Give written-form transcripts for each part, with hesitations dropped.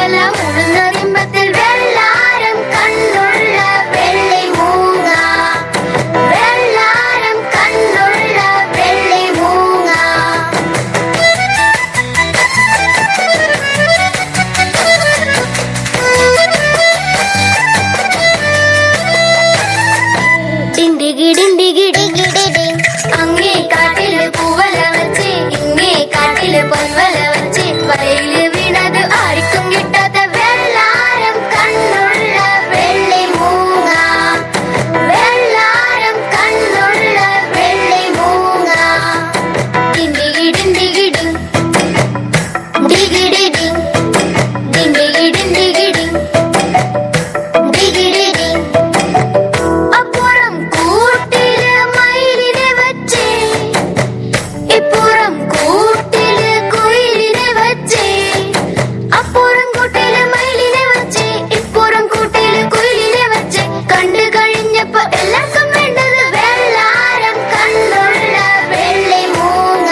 എല്ലാം ഉഴുന്നതിമ്പത്തിൽ വെള്ളാരം കണ്ണുള്ള വെള്ളി മൂങ്ങ, വെള്ളാരം കണ്ണുള്ള വെള്ളി മൂങ്ങ. അങ്ങേ കാട്ടില് പൂവല വച്ച് ഇങ്ങേ കാട്ടില് പൊൻവല വച്ച് വലയില് വീണത് ആർക്കും കിട്ടാത്ത വെള്ളാരം കണ്ണുള്ള വെള്ളി മൂങ്ങ, വെള്ളാരം കണ്ണുള്ള വെള്ളി മൂങ്ങ. ഡിങ്കിടിങ്കിടിങ് ഡിങ്കിടിടിങ് ഡിങ്കിടിങ്കിടിങ് ഡിങ്കിടിടിങ്. അപ്പുറം കൂട്ടില് മയിലിനെ വച്ച് ഇപ്പുറം കൂട്ടില് കുയിലിനെ വച്ച്, അപ്പുറം കൂട്ടില് മയിലിനെ വച്ച് ഇപ്പുറം കൂട്ടില് കുയിലിനെ വച്ച്. കണ്ടു കഴിഞ്ഞപ്പോ എല്ലാവർക്കും വേണ്ടത് വെള്ളാരം കണ്ണുള്ള വെള്ളി മൂങ്ങ,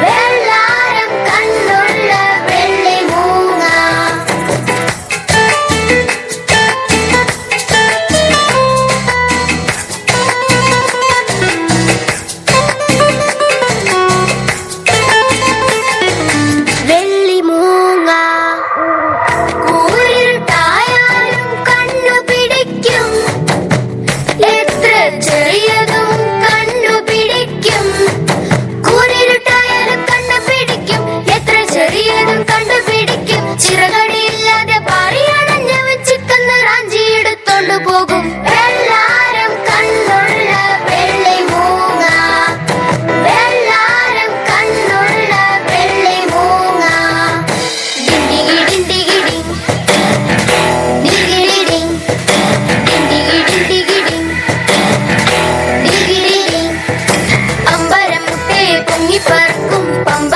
വെള്ളാരം കണ്ണുള്ള വെള്ളി മൂങ്ങ. വെള്ളി മൂങ്ങ കൂരിരുട്ടായാലും കണ്ണു പിടിക്കും, എത്ര ചെറിയതും കണ്ണു പിടിക്കും. കൂരിരുട്ടായാലും കണ്ണു പിടിക്കും, എത്ര ചെറിയതും കണ്ണു പിടിക്കും. ചിറകടിയില്ലാതെ പാറിയണഞ്ഞ വെച്ച് കന്ന് റാഞ്ചി എടുത്തോണ്ടു പോകും. വെള്ളാരം കണ്ണുള്ള വെള്ളി മൂങ്ങ, വെള്ളാരം കണ്ണുള്ള വെള്ളി മൂങ്ങ. ഡിങ്കിടിങ്കിടിങ് ഡിങ്കിടിടിങ് ഡിങ്കിടിങ്കിടിങ് ഡിങ്കിടിടിങ്. അമ്പരം മുട്ടേ പൊങ്ങിപ്പറക്കും പമ്പ